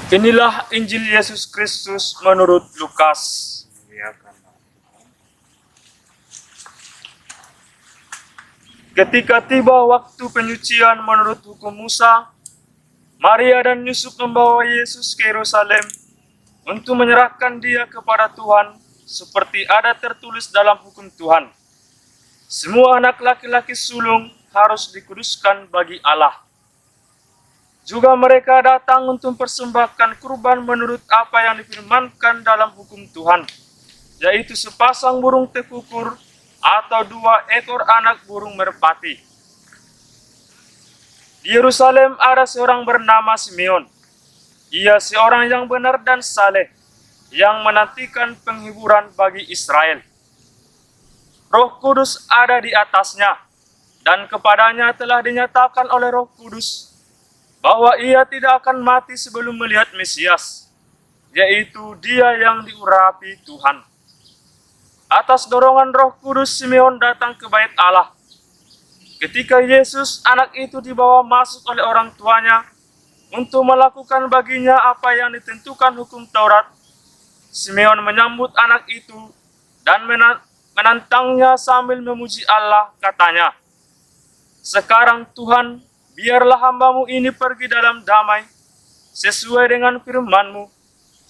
Inilah Injil Yesus Kristus menurut Lukas. Ketika tiba waktu penyucian menurut hukum Musa, Maria dan Yusuf membawa Yesus ke Yerusalem untuk menyerahkan dia kepada Tuhan seperti ada tertulis dalam hukum Tuhan. Semua anak laki-laki sulung harus dikuduskan bagi Allah. Juga mereka datang untuk mempersembahkan kurban menurut apa yang difirmankan dalam hukum Tuhan, yaitu sepasang burung tekukur atau 2 ekor anak burung merpati. Di Yerusalem ada seorang bernama Simeon. Ia seorang yang benar dan saleh, yang menantikan penghiburan bagi Israel. Roh Kudus ada di atasnya, dan kepadanya telah dinyatakan oleh Roh Kudus bahwa ia tidak akan mati sebelum melihat Mesias, yaitu dia yang diurapi Tuhan. Atas dorongan Roh Kudus, Simeon datang ke bait Allah. Ketika Yesus, anak itu dibawa masuk oleh orang tuanya untuk melakukan baginya apa yang ditentukan hukum Taurat, Simeon menyambut anak itu dan menantangnya sambil memuji Allah, katanya, "Sekarang Tuhan, biarlah hambamu ini pergi dalam damai, sesuai dengan firman-Mu,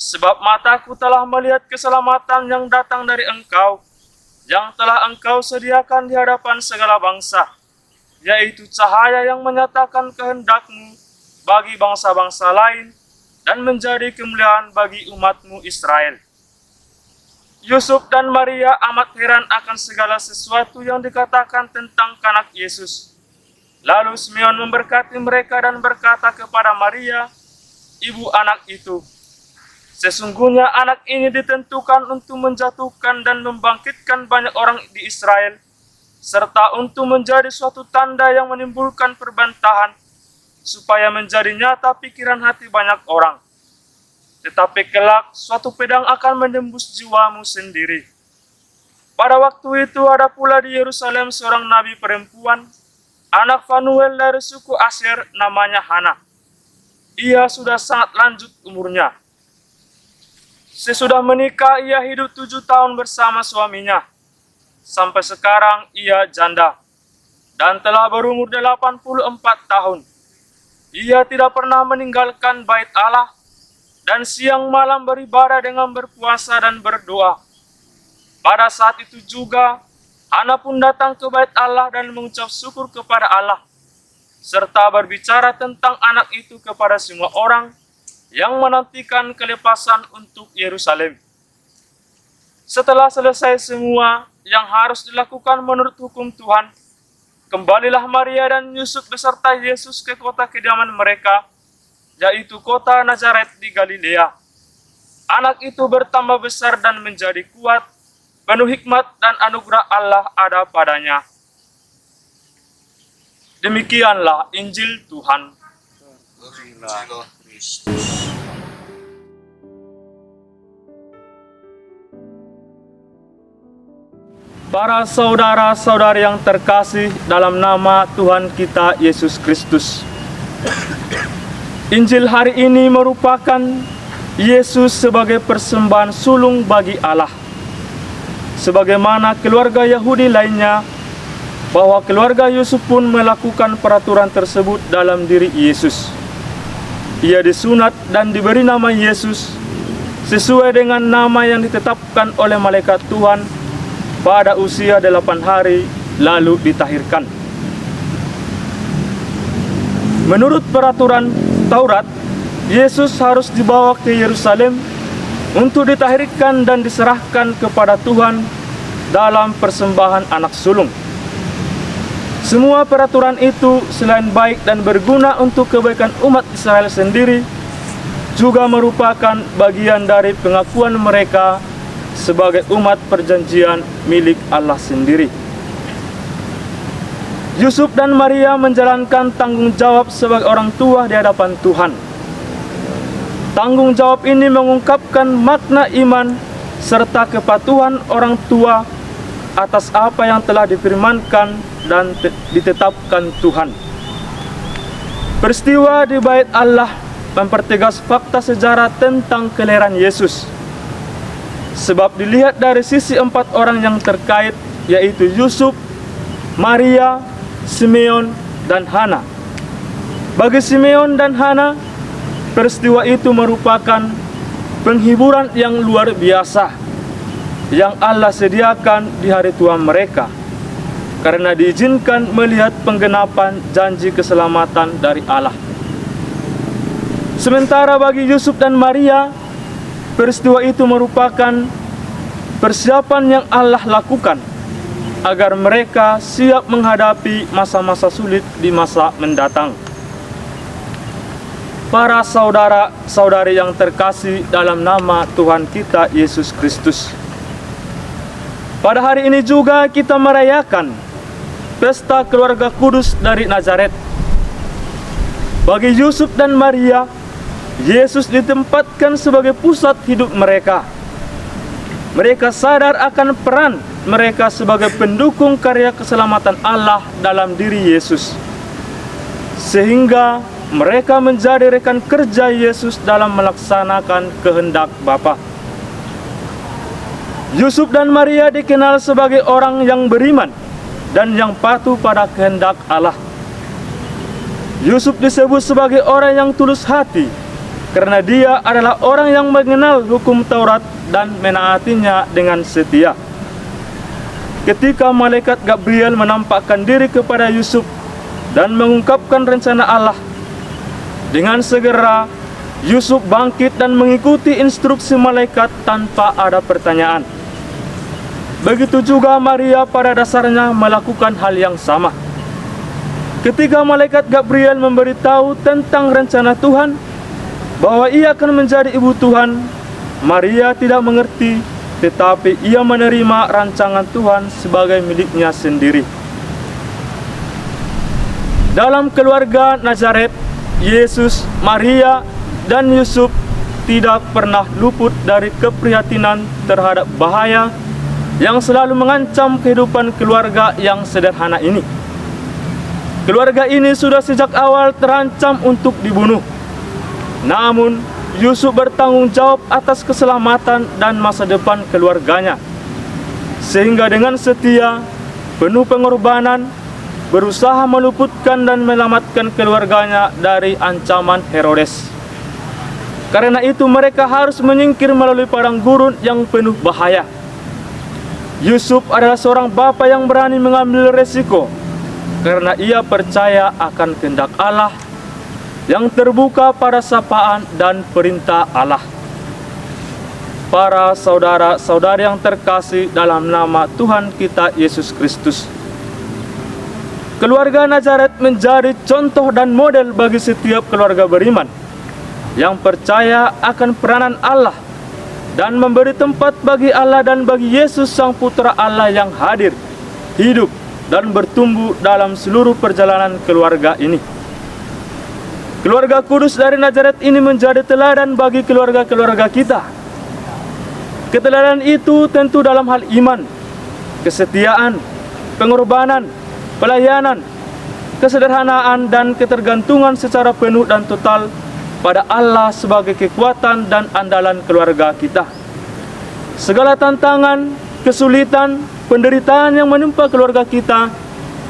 sebab mataku telah melihat keselamatan yang datang dari Engkau, yang telah Engkau sediakan di hadapan segala bangsa, yaitu cahaya yang menyatakan kehendak-Mu bagi bangsa-bangsa lain, dan menjadi kemuliaan bagi umat-Mu Israel." Yusuf dan Maria amat heran akan segala sesuatu yang dikatakan tentang kanak Yesus. Lalu Simeon memberkati mereka dan berkata kepada Maria, ibu anak itu, "Sesungguhnya anak ini ditentukan untuk menjatuhkan dan membangkitkan banyak orang di Israel, serta untuk menjadi suatu tanda yang menimbulkan perbantahan, supaya menjadi nyata pikiran hati banyak orang. Tetapi kelak suatu pedang akan menembus jiwamu sendiri." Pada waktu itu ada pula di Yerusalem seorang nabi perempuan, anak Fanuel dari suku Asyer, namanya Hana. Ia sudah sangat lanjut umurnya. Sesudah menikah, ia hidup 7 tahun bersama suaminya. Sampai sekarang ia janda dan telah berumur 84 tahun. Ia tidak pernah meninggalkan bait Allah dan siang malam beribadah dengan berpuasa dan berdoa. Pada saat itu juga, Hana pun datang ke bait Allah dan mengucap syukur kepada Allah, serta berbicara tentang anak itu kepada semua orang yang menantikan kelepasan untuk Yerusalem. Setelah selesai semua yang harus dilakukan menurut hukum Tuhan, kembalilah Maria dan Yusuf beserta Yesus ke kota kediaman mereka, yaitu kota Nazaret di Galilea. Anak itu bertambah besar dan menjadi kuat, penuh hikmat dan anugerah Allah ada padanya. Demikianlah Injil Tuhan. Para saudara-saudari yang terkasih dalam nama Tuhan kita Yesus Kristus, Injil hari ini merupakan Yesus sebagai persembahan sulung bagi Allah. Sebagaimana keluarga Yahudi lainnya, bahwa keluarga Yusuf pun melakukan peraturan tersebut dalam diri Yesus. Ia disunat dan diberi nama Yesus sesuai dengan nama yang ditetapkan oleh malaikat Tuhan pada usia 8 hari, lalu ditahirkan. Menurut peraturan Taurat, Yesus harus dibawa ke Yerusalem untuk ditahirkan dan diserahkan kepada Tuhan dalam persembahan anak sulung. Semua peraturan itu selain baik dan berguna untuk kebaikan umat Israel sendiri, juga merupakan bagian dari pengakuan mereka sebagai umat perjanjian milik Allah sendiri. Yusuf dan Maria menjalankan tanggung jawab sebagai orang tua di hadapan Tuhan. Tanggung jawab ini mengungkapkan makna iman serta kepatuhan orang tua atas apa yang telah difirmankan dan ditetapkan Tuhan. Peristiwa di bait Allah mempertegas fakta sejarah tentang kelahiran Yesus. Sebab dilihat dari sisi 4 orang yang terkait, yaitu Yusuf, Maria, Simeon, dan Hana. Bagi Simeon dan Hana, peristiwa itu merupakan penghiburan yang luar biasa yang Allah sediakan di hari tua mereka, karena diizinkan melihat penggenapan janji keselamatan dari Allah. Sementara bagi Yusuf dan Maria, peristiwa itu merupakan persiapan yang Allah lakukan agar mereka siap menghadapi masa-masa sulit di masa mendatang. Para saudara-saudari yang terkasih dalam nama Tuhan kita Yesus Kristus, pada hari ini juga kita merayakan pesta keluarga kudus dari Nazaret. Bagi Yusuf dan Maria, Yesus ditempatkan sebagai pusat hidup mereka. Mereka sadar akan peran mereka sebagai pendukung karya keselamatan Allah dalam diri Yesus, sehingga mereka menjadi rekan kerja Yesus dalam melaksanakan kehendak Bapa. Yusuf dan Maria dikenal sebagai orang yang beriman dan yang patuh pada kehendak Allah. Yusuf disebut sebagai orang yang tulus hati karena dia adalah orang yang mengenal hukum Taurat dan menaatinya dengan setia. Ketika malaikat Gabriel menampakkan diri kepada Yusuf dan mengungkapkan rencana Allah, dengan segera Yusuf bangkit dan mengikuti instruksi malaikat tanpa ada pertanyaan. Begitu juga Maria pada dasarnya melakukan hal yang sama. Ketika malaikat Gabriel memberitahu tentang rencana Tuhan bahwa ia akan menjadi ibu Tuhan, Maria tidak mengerti, tetapi ia menerima rancangan Tuhan sebagai miliknya sendiri. Dalam keluarga Nazaret, Yesus, Maria, dan Yusuf tidak pernah luput dari keprihatinan terhadap bahaya yang selalu mengancam kehidupan keluarga yang sederhana ini. Keluarga ini sudah sejak awal terancam untuk dibunuh. Namun, Yusuf bertanggung jawab atas keselamatan dan masa depan keluarganya, sehingga dengan setia, penuh pengorbanan, berusaha meluputkan dan menyelamatkan keluarganya dari ancaman Herodes. Karena itu mereka harus menyingkir melalui padang gurun yang penuh bahaya. Yusuf adalah seorang bapa yang berani mengambil resiko karena ia percaya akan kehendak Allah yang terbuka pada sapaan dan perintah Allah. Para saudara-saudari yang terkasih dalam nama Tuhan kita Yesus Kristus, keluarga Nazaret menjadi contoh dan model bagi setiap keluarga beriman yang percaya akan peranan Allah dan memberi tempat bagi Allah dan bagi Yesus Sang Putra Allah yang hadir, hidup, dan bertumbuh dalam seluruh perjalanan keluarga ini. Keluarga kudus dari Nazaret ini menjadi teladan bagi keluarga-keluarga kita. Keteladanan itu tentu dalam hal iman, kesetiaan, pengorbanan, pelayanan, kesederhanaan, dan ketergantungan secara penuh dan total pada Allah sebagai kekuatan dan andalan keluarga kita. Segala tantangan, kesulitan, penderitaan yang menimpa keluarga kita,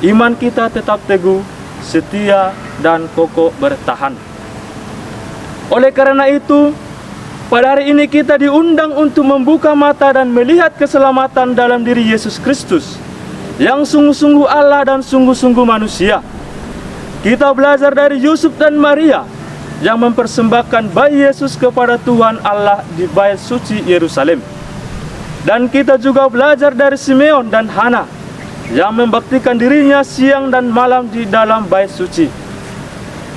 iman kita tetap teguh, setia, dan kokoh bertahan. Oleh karena itu, pada hari ini kita diundang untuk membuka mata dan melihat keselamatan dalam diri Yesus Kristus yang sungguh-sungguh Allah dan sungguh-sungguh manusia. Kita belajar dari Yusuf dan Maria yang mempersembahkan bayi Yesus kepada Tuhan Allah di bait suci Yerusalem. Dan kita juga belajar dari Simeon dan Hana yang membaktikan dirinya siang dan malam di dalam bait suci.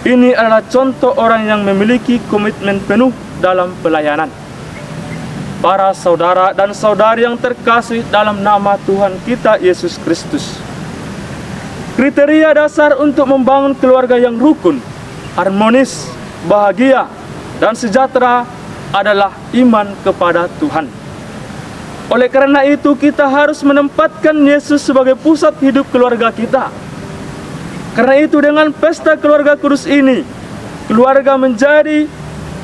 Ini adalah contoh orang yang memiliki komitmen penuh dalam pelayanan. Para saudara dan saudari yang terkasih dalam nama Tuhan kita Yesus Kristus, kriteria dasar untuk membangun keluarga yang rukun, harmonis, bahagia, dan sejahtera adalah iman kepada Tuhan. Oleh karena itu, kita harus menempatkan Yesus sebagai pusat hidup keluarga kita. Karena itu, dengan pesta keluarga kudus ini, keluarga menjadi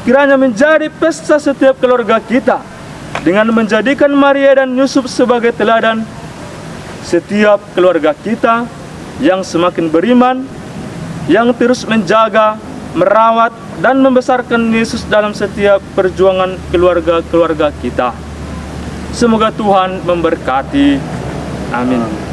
kiranya menjadi pesta setiap keluarga kita, dengan menjadikan Maria dan Yusuf sebagai teladan setiap keluarga kita yang semakin beriman, yang terus menjaga, merawat, dan membesarkan Yesus dalam setiap perjuangan keluarga-keluarga kita. Semoga Tuhan memberkati. Amin.